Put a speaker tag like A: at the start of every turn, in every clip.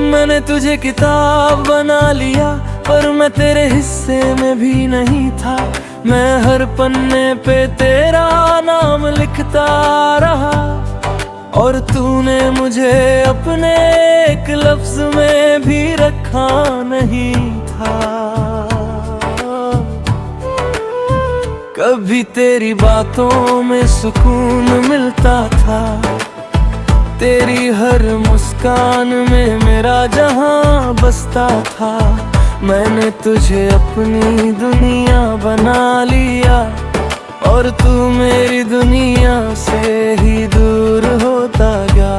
A: मैंने तुझे किताब बना लिया, पर मैं तेरे हिस्से में भी नहीं था। मैं हर पन्ने पे तेरा नाम लिखता रहा, और तूने मुझे अपने एक लफ्ज में भी रखा नहीं था। कभी तेरी बातों में सुकून मिलता था, तेरी हर मुस्कान में मेरा जहां बसता था। मैंने तुझे अपनी दुनिया बना लिया, और तू मेरी दुनिया से ही दूर होता गया।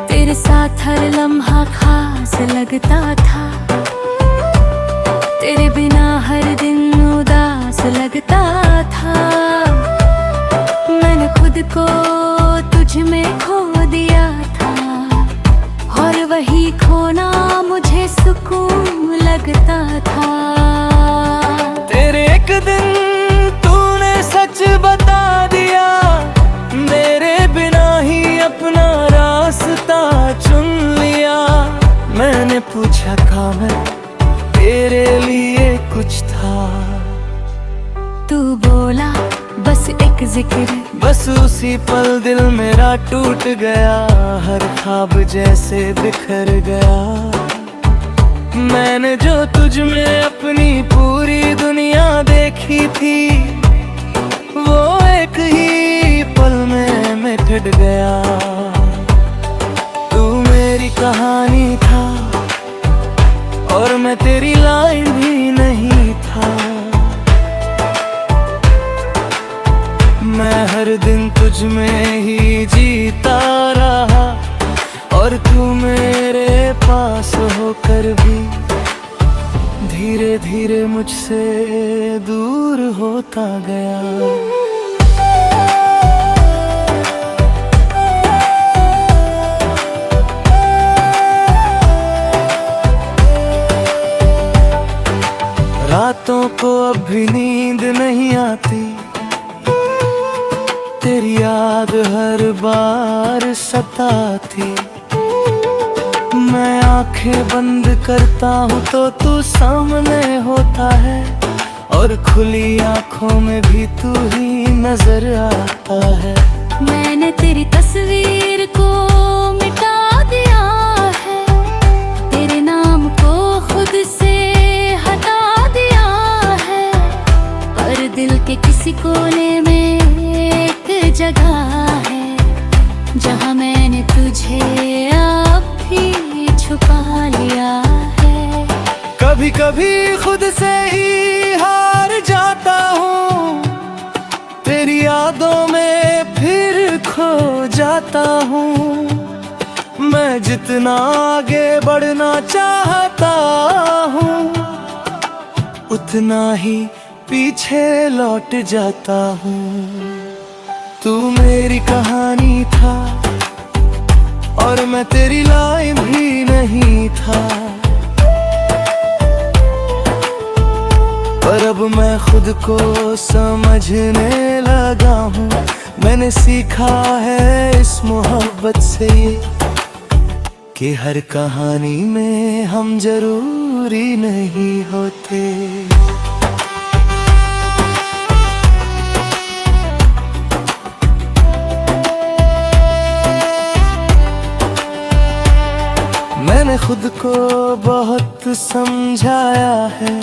B: तेरे साथ हर लम्हा खास लगता था, तेरे बिना हर दिन उदास लगता था। मैंने खुद को तुझ में खो दिया था, और वही खोना मुझे सुकून लगता था।
A: तेरे एक दिन तूने सच बता दिया, मेरे बिना ही अपना रास्ता चुन लिया। मैंने पूछा काम है तेरे लिए कुछ था,
B: तू बोला बस एक जिक्र।
A: बस उसी पल दिल मेरा टूट गया, हर ख्वाब जैसे बिखर गया। मैंने जो तुझ में अपनी पूरी दुनिया देखी थी, वो एक ही पल में मिट गया। तू मेरी कहानी था, और मैं तेरी लाइन भी नहीं था। मैं हर दिन तुझ में ही जीता रहा, और तू मेरे पास होकर भी धीरे धीरे मुझसे दूर होता गया। रातों को अब भी नींद नहीं आती, तेरी याद हर बार सताती। मैं आंखें बंद करता हूँ तो तू सामने होता है, और खुली आंखों में भी तू ही नजर आता है।
B: मैंने तेरी तस्वीर को मिटा दिया है, तेरे नाम को खुद से हटा दिया है। पर दिल के किसी कोने में जगह है, जहाँ मैंने तुझे अब भी छुपा लिया है।
A: कभी कभी खुद से ही हार जाता हूँ, तेरी यादों में फिर खो जाता हूँ। मैं जितना आगे बढ़ना चाहता हूँ, उतना ही पीछे लौट जाता हूँ। तू मेरी कहानी था, और मैं तेरी लाइन भी नहीं था। पर अब मैं खुद को समझने लगा हूँ, मैंने सीखा है इस मोहब्बत से कि हर कहानी में हम जरूरी नहीं होते। मैंने खुद को बहुत समझाया है,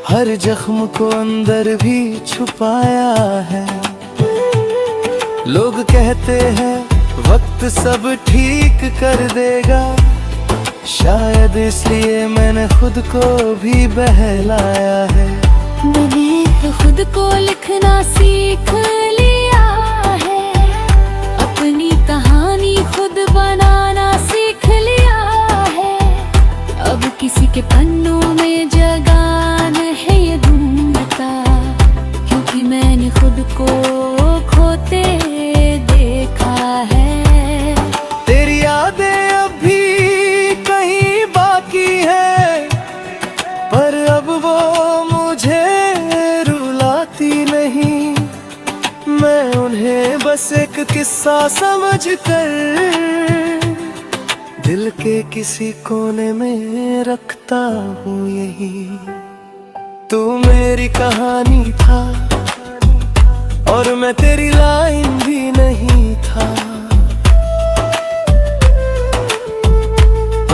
A: हर जख्म को अंदर भी छुपाया है। लोग कहते हैं वक्त सब ठीक कर देगा, शायद इसलिए मैंने खुद को भी बहलाया है।
B: मैंने तो खुद को लिखना सीख लिया है, अपनी कहानी खुद बनाना सीख लिया है। अब किसी के पन्नों में जगह है ये ढूंढता, क्योंकि मैंने खुद को खोते देखा है।
A: तेरी यादें अब भी कहीं बाकी है, पर अब वो मुझे रुलाती नहीं। मैं उन्हें बस एक किस्सा समझ कर दिल के किसी कोने में रखता हूँ यही। तू मेरी कहानी था और मैं तेरी लाइन भी नहीं था,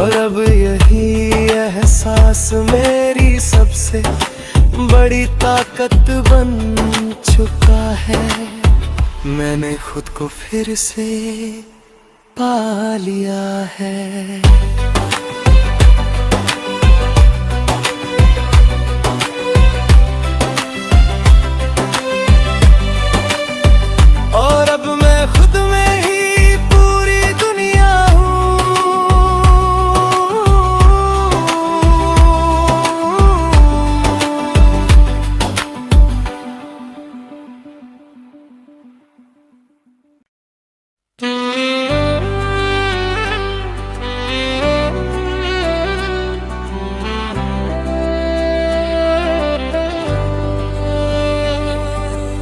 A: और अब यही एहसास मेरी सबसे बड़ी ताकत बन चुका है। मैंने खुद को फिर से पा लिया है। और अब मैं खुद में ही पूरी दुनिया हूँ।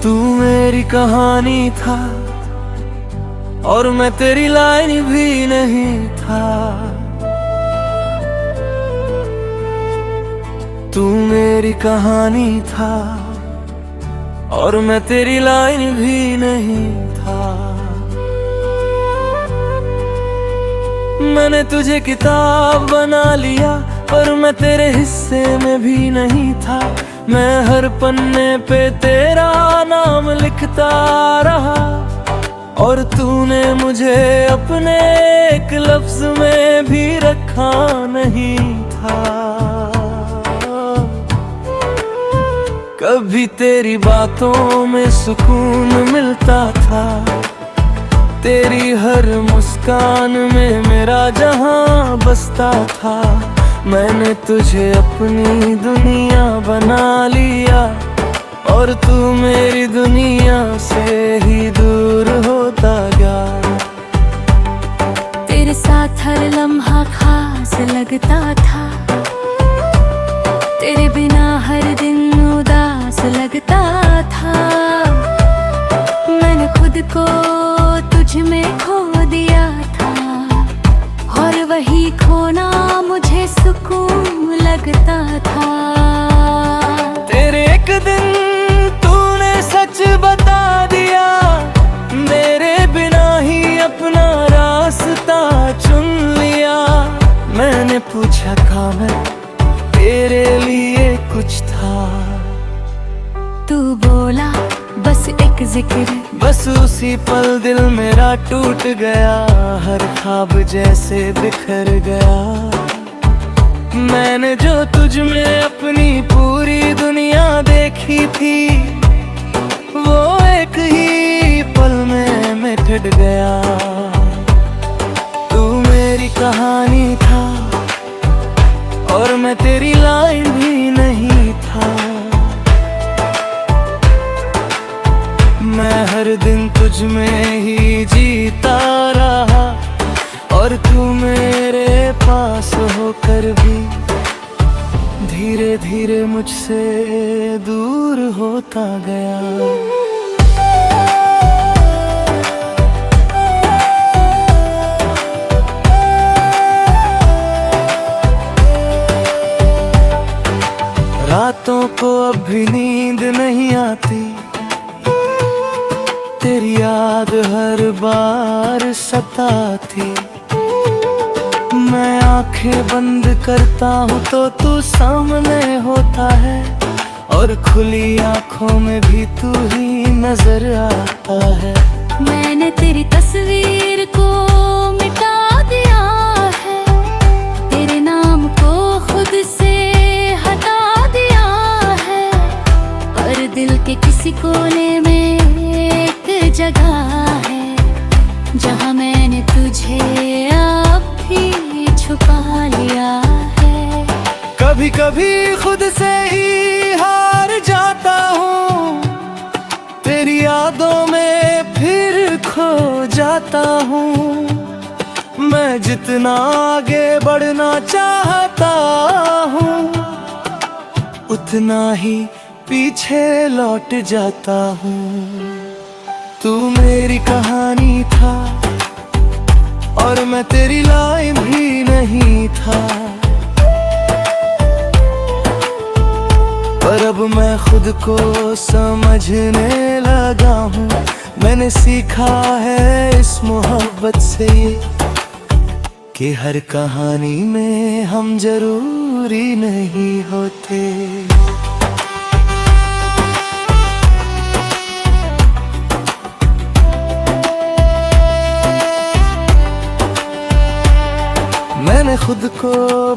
A: तू मेरी कहानी था और मैं तेरी लाइन भी नहीं था। तू मेरी कहानी था और मैं तेरी लाइन भी नहीं था। मैंने तुझे किताब बना लिया पर मैं तेरे हिस्से में भी नहीं था। मैं हर पन्ने पे तेरा नाम लिखता रहा और तूने मुझे अपने एक लफ्ज में भी रखा नहीं था। कभी तेरी बातों में सुकून मिलता था, तेरी हर मुस्कान में मेरा जहां बसता था। मैंने तुझे अपनी दुनिया बना लिया और तू मेरी दुनिया से ही दूर होता गया।
B: तेरे साथ हर लम्हा खास लगता था, तेरे बिना हर दिन उदास लगता था। मैंने खुद को तुझ में खो दिया था और वही खोना मुझे सुकून लगता था।
A: तेरे एक दिन तूने सच बता दिया, मेरे बिना ही अपना रास्ता चुन लिया। मैंने पूछा था मैं तेरे लिए कुछ था,
B: तू बोला बस एक जिक्र।
A: बस उसी पल दिल मेरा टूट गया, हर ख्वाब जैसे बिखर गया। मैंने जो तुझ में अपनी पूरी दुनिया देखी थी, वो एक ही पल में मिट गया। तू मेरी कहानी था और मैं तेरी लाइन भी नहीं था। मैं हर दिन तुझ में ही जीता रहा और तू मेरे पास होकर भी धीरे धीरे मुझसे दूर होता गया। रातों को अब भी नींद नहीं आती, तेरी याद हर बार सताती। मैं आंखें बंद करता हूँ तो तू सामने होता है और खुली आंखों में भी तू ही नजर आता है।
B: मैंने तेरी तस्वीर को मिटा दिया है, तेरे नाम को खुद से हटा दिया है। पर दिल के किसी कोने में एक जगह है जहाँ मैंने तुझे अब भी छुपा लिया है।
A: कभी कभी खुद से ही हार जाता हूँ, तेरी यादों में फिर खो जाता हूँ। मैं जितना आगे बढ़ना चाहता हूँ, उतना ही पीछे लौट जाता हूँ। तू मेरी कहानी था और मैं तेरी लाइन भी नहीं था। पर अब मैं खुद को समझने लगा हूँ, मैंने सीखा है इस मोहब्बत से ये कि हर कहानी में हम जरूरी नहीं होते। मैंने खुद को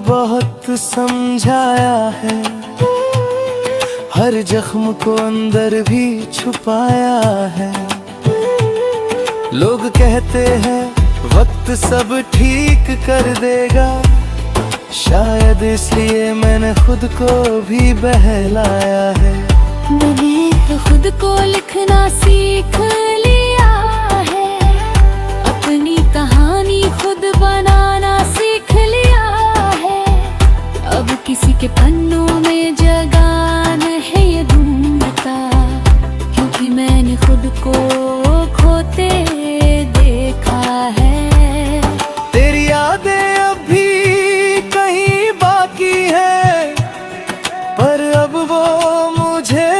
A: बहुत समझाया है, हर जख्म को अंदर भी छुपाया है। लोग कहते हैं वक्त सब ठीक कर देगा, शायद इसलिए मैंने खुद को भी बहलाया है।
B: मैंने तो खुद को लिखना सीख लिया है, अपनी कहानी खुद बनाना सीख लिया है। अब किसी के पन्नों में जगह नहीं ये ढूंढता, क्योंकि मैंने खुद को खोते देखा है।
A: तेरी यादें अभी कहीं बाकी है, पर अब वो मुझे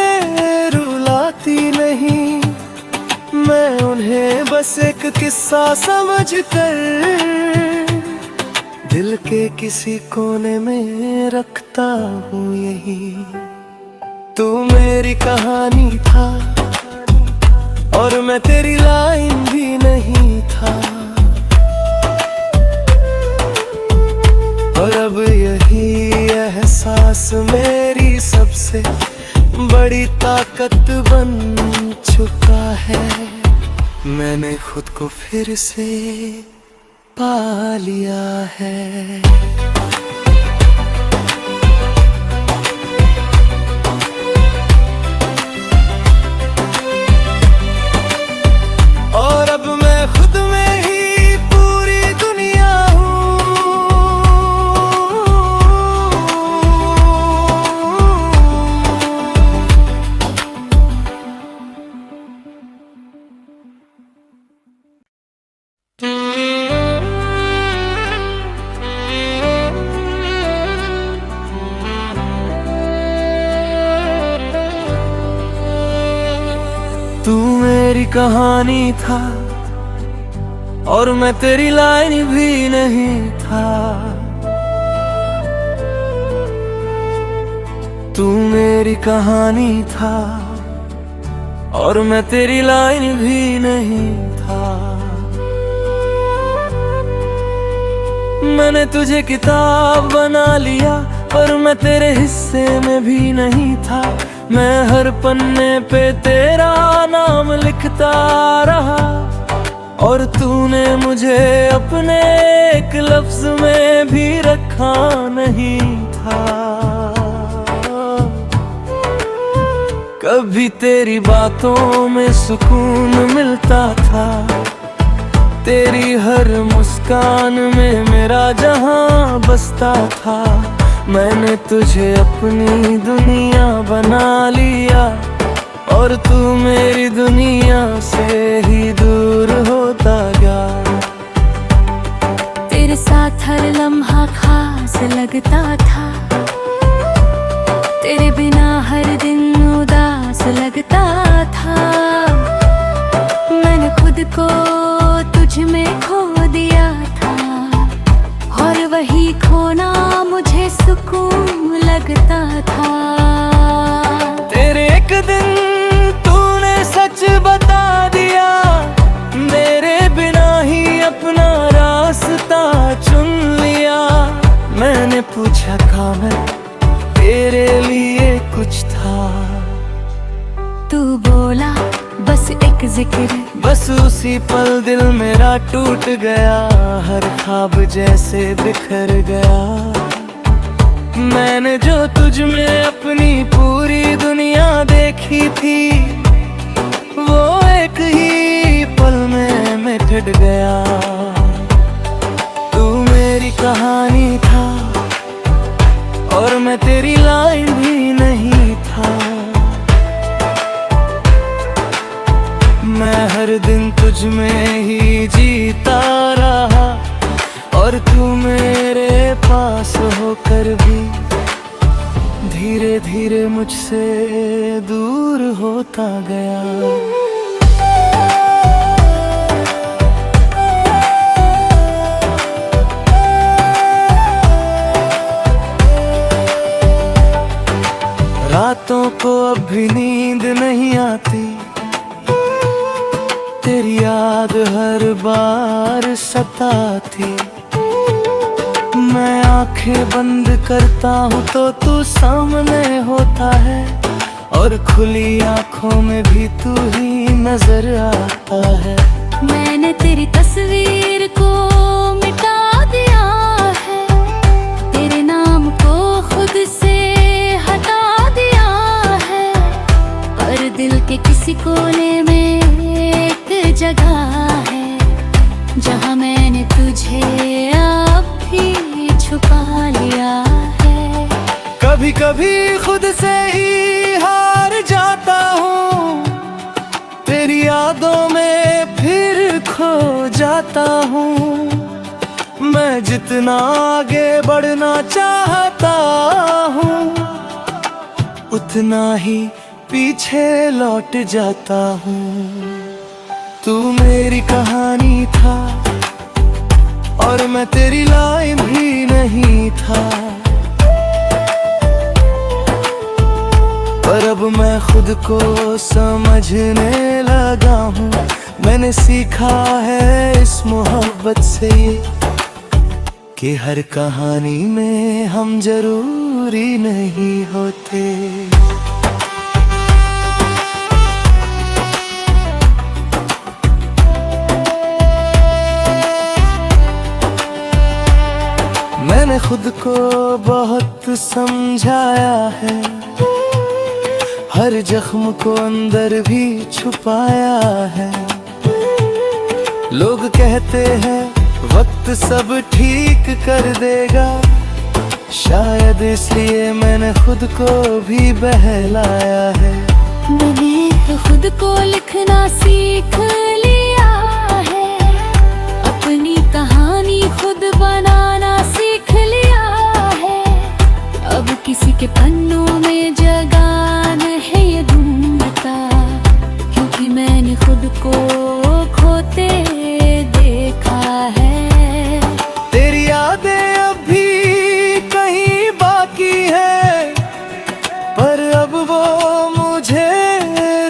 A: रुलाती नहीं। मैं उन्हें बस एक किस्सा समझकर दिल के किसी कोने में रखता हूँ यही। तू मेरी कहानी था और मैं तेरी लाइन भी नहीं था। और अब यही एहसास मेरी सबसे बड़ी ताकत बन चुका है। मैंने खुद को फिर से पा लिया है। और अब मैं खुद में ही पूरी दुनिया हूँ। तू मेरी कहानी था और मैं तेरी लाइन भी नहीं था। तू मेरी कहानी था और मैं तेरी लाइन भी नहीं था। मैंने तुझे किताब बना लिया, पर मैं तेरे हिस्से में भी नहीं था। मैं हर पन्ने पे तेरा नाम लिखता रहा, और तूने मुझे अपने एक लफ्ज में भी रखा नहीं था। कभी तेरी बातों में सुकून मिलता था, तेरी हर मुस्कान में मेरा जहां बसता था। मैंने तुझे अपनी दुनिया बना लिया, और तू मेरी दुनिया से ही दूर होता गया।
B: तेरे साथ हर लम्हा खास लगता था, तेरे बिना हर दिन उदास लगता था। मैंने खुद को तुझ में खो दिया था, और वही खोना मुझे सुकून लगता था।
A: तेरे एक दिन तूने सच बता दिया, मेरे बिना ही अपना रास्ता चुन लिया। मैंने पूछा था मैं तेरे लिए कुछ था,
B: तू बोला बस एक जिक्र।
A: बस उसी पल दिल मेरा टूट गया, हर ख्वाब जैसे बिखर गया। मैंने जो तुझ में अपनी पूरी दुनिया देखी थी, वो एक ही पल में मिट गया। तू मेरी कहानी था और मैं तेरी लाइन भी नहीं था। मैं हर दिन तुझ में ही जीता रहा, और तू मेरे पास होकर भी धीरे धीरे मुझसे दूर होता गया। रातों को अब भी नींद नहीं आती, तेरी याद हर बार सताती। मैं आंखें बंद करता हूँ तो तू सामने होता है, और खुली आंखों में भी तू ही नजर आता है।
B: मैंने तेरी तस्वीर को मिटा दिया है, तेरे नाम को खुद से हटा दिया है, पर दिल के किसी कोने में एक जगह है जहाँ मैंने तुझे अब भी छुपा लिया है।
A: कभी कभी खुद से ही हार जाता हूँ, तेरी यादों में फिर खो जाता हूँ। मैं जितना आगे बढ़ना चाहता हूँ, उतना ही पीछे लौट जाता हूँ। तू मेरी कहानी था और मैं तेरी लाइन भी नहीं था, पर अब मैं खुद को समझने लगा हूँ। मैंने सीखा है इस मोहब्बत से कि हर कहानी में हम जरूरी नहीं होते। मैंने खुद को बहुत समझाया है, हर जख्म को अंदर भी छुपाया है। लोग कहते हैं वक्त सब ठीक कर देगा, शायद इसलिए मैंने खुद को भी बहलाया है।
B: मैंने तो खुद को लिखना सीख लिया है, अपनी कहानी खुद बनाना सीख लिया है। अब किसी के पन्नों में जगह नहीं ये ढूंढता, क्योंकि मैंने खुद को खोते देखा है।
A: तेरी यादें अब भी कहीं बाकी है, पर अब वो मुझे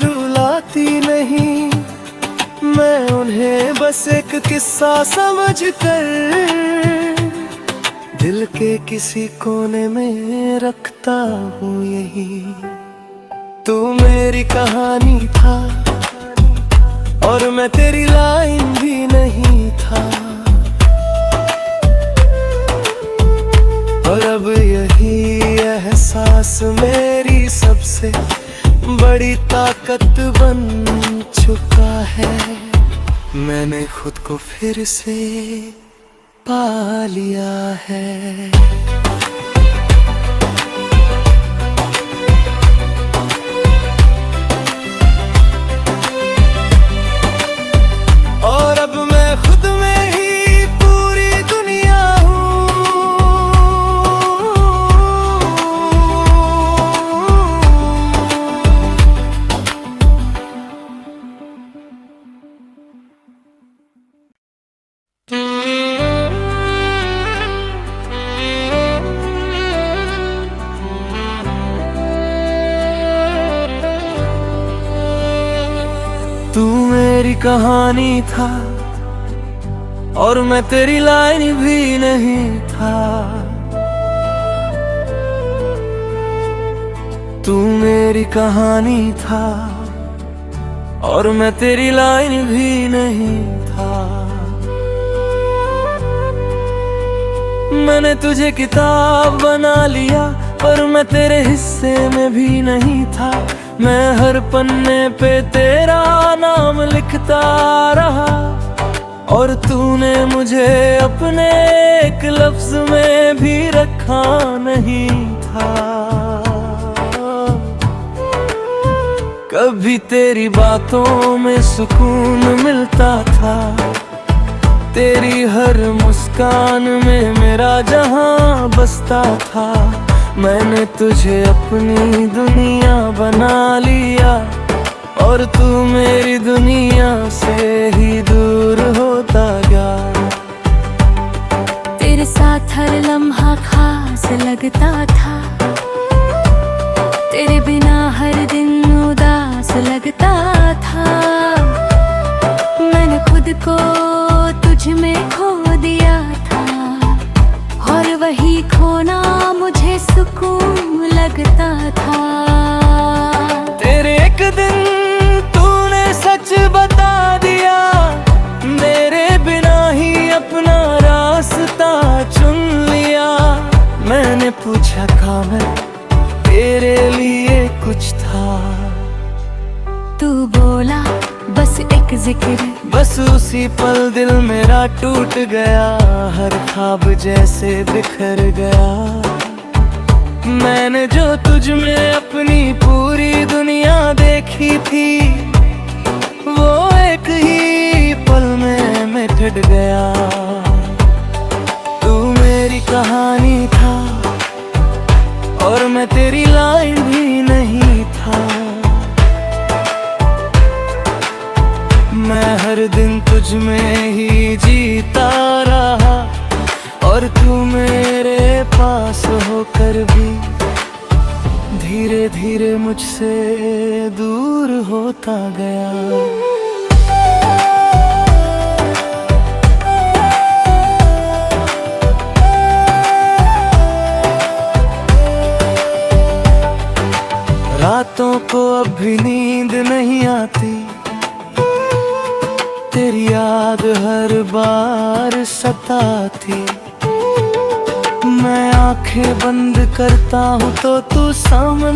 A: रुलाती नहीं। मैं उन्हें बस एक किस्सा समझकर दिल के किसी कोने में रखता हूँ यही। तू मेरी कहानी था और मैं तेरी लाइन भी नहीं था, और अब यही एहसास मेरी सबसे बड़ी ताकत बन चुका है। मैंने खुद को फिर से पा लिया है। और अब मैं खुद में ही पूरी दुनिया हूँ। तू मेरी कहानी था और मैं तेरी लाइन भी नहीं था। तू मेरी कहानी था और मैं तेरी लाइन भी नहीं था। मैंने तुझे किताब बना लिया पर मैं तेरे हिस्से में भी नहीं था। मैं हर पन्ने पे तेरा नाम लिखता रहा और तूने मुझे अपने एक लफ्ज में भी रखा नहीं था। कभी तेरी बातों में सुकून मिलता था, तेरी हर मुस्कान में मेरा जहां बसता था। मैंने तुझे अपनी दुनिया बना लिया और तू मेरी दुनिया से ही दूर होता गया।
B: तेरे साथ हर लम्हा खास लगता था, तेरे बिना हर दिन उदास लगता था। मैंने खुद को तुझ में खो दिया था और वही खोना मुझे सुकून लगता था।
A: तेरे एक दिन तूने सच बता दिया, मेरे बिना ही अपना रास्ता चुन लिया। मैंने पूछा काम है तेरे लिए कुछ था,
B: तू बोला बस एक जिक्र,
A: बस उसी पल दिल मेरा टूट गया। हर ख्वाब जैसे बिखर गया। मैंने जो तुझ में अपनी पूरी दुनिया देखी थी, वो एक ही पल में मिट गया। तू मेरी कहानी था और मैं तेरी लाइन भी नहीं था। मैं हर दिन तुझ में ही जीता रहा और तू मेरे पास होकर भी धीरे धीरे मुझसे दूर होता गया। रातों को अब भी नींद नहीं आती, तेरी याद हर बार सताती। मैं आंखें बंद करता हूँ तो तू सामने